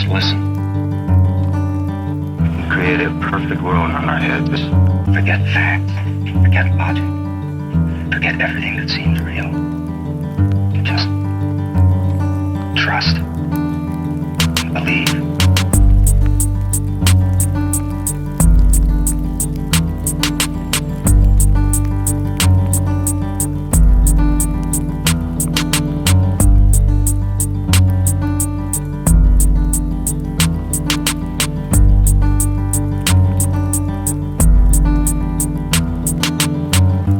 just listen. We create a perfect world in our heads. Forget facts, forget logic, forget everything that seems real. Just trust and believe.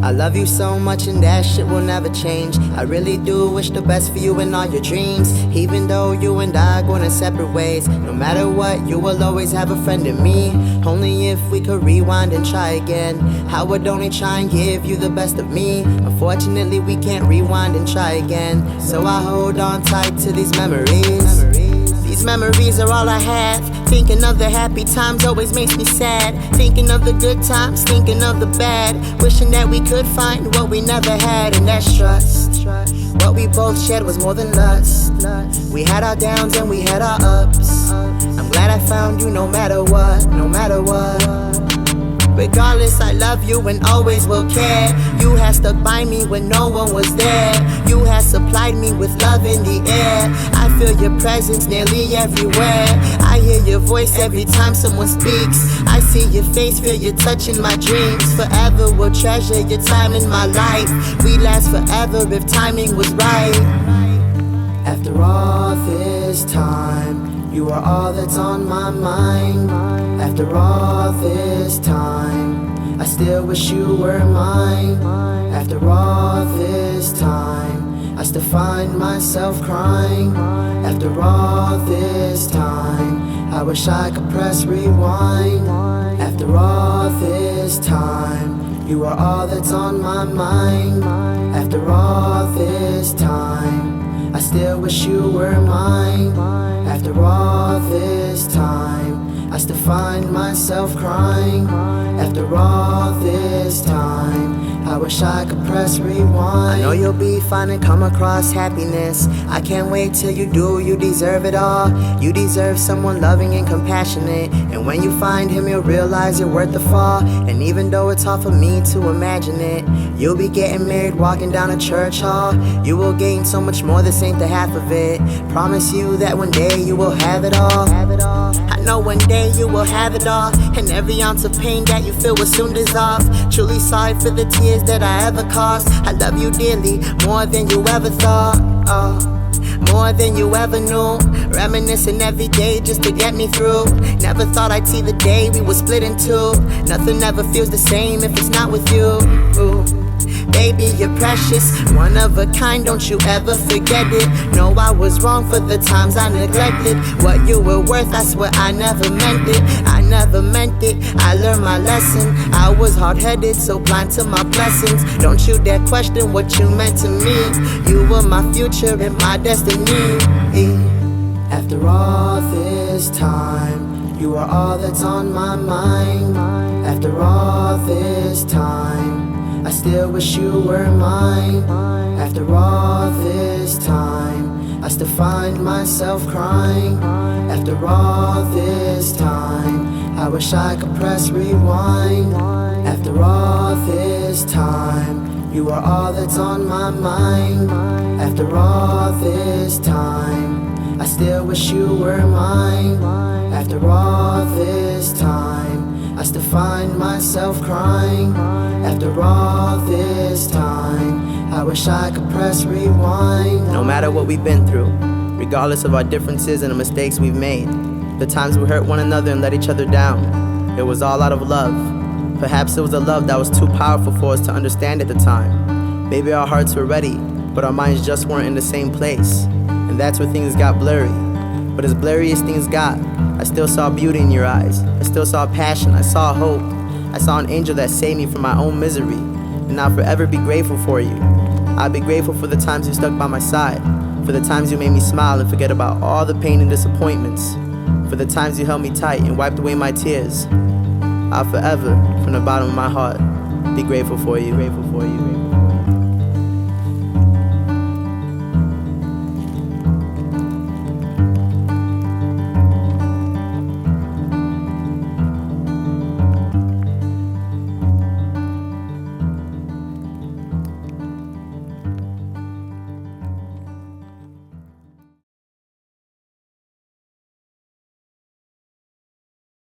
I love you so much and that shit will never change. I really do wish the best for you in all your dreams. Even though you and I are going in separate ways, no matter what, you will always have a friend in me. Only if we could rewind and try again, I would only try and give you the best of me. Unfortunately, we can't rewind and try again, so I hold on tight to these memories. These memories are all I have. Thinking of the happy times always makes me sad. Thinking of the good times, thinking of the bad. Wishing that we could find what we never had, and that's trust. What we both shared was more than lust. We had our downs and we had our ups. I'm glad I found you no matter what, no matter what. Regardless, I love you and always will care. You had stuck by me when no one was there. You had supplied me with love in the air. I feel your presence nearly everywhere. I hear your voice every time someone speaks. I see your face, feel your touch in my dreams. Forever will treasure your time in my life. We last forever if timing was right. After all this time, you are all that's on my mind. After all this time, I still wish you were mine. After all this time, I still find myself crying. After all this time, I wish I could press rewind. After all this time, you are all that's on my mind. After all this time, I still wish you were mine. After all this time, I still find myself crying. After all this time, I wish I could press rewind. I know you'll be fine and come across happiness. I can't wait till you do, you deserve it all. You deserve someone loving and compassionate, and when you find him, you'll realize you're worth the fall. And even though it's hard for me to imagine it, you'll be getting married, walking down a church hall. You will gain so much more, this ain't the half of it. Promise you that one day you will have it all. I know one day you will have it all, and every ounce of pain that you feel will soon dissolve. Truly sorry for the tears that I ever caused. I love you dearly, more than you ever thought. More than you ever knew. Reminiscing every day just to get me through. Never thought I'd see the day we were split in two. Nothing ever feels the same if it's not with you. Ooh. Baby, you're precious, one of a kind, don't you ever forget it. No, I was wrong for the times I neglected what you were worth. I swear I never meant it, I never meant it. I learned my lesson, I was hard-headed, so blind to my blessings. Don't you dare question what you meant to me. You were my future and my destiny. After all this time, you are all that's on my mind. After all this time, I still wish you were mine. After all this time, I still find myself crying. After all this time, I wish I could press rewind. After all this time, you are all that's on my mind. After all this time, I still wish you were mine. After all this time, I still find myself crying. After all this time, I wish I could press rewind. No matter what we've been through, regardless of our differences and the mistakes we've made, the times we hurt one another and let each other down, it was all out of love. Perhaps it was a love that was too powerful for us to understand at the time. Maybe our hearts were ready, but our minds just weren't in the same place, and that's where things got blurry. But as blurry as things got, I still saw beauty in your eyes. I still saw passion, I saw hope. I saw an angel that saved me from my own misery, and I'll forever be grateful for you. I'll be grateful for the times you stuck by my side, for the times you made me smile and forget about all the pain and disappointments, for the times you held me tight and wiped away my tears. I'll forever, from the bottom of my heart, be grateful for you. Grateful for you.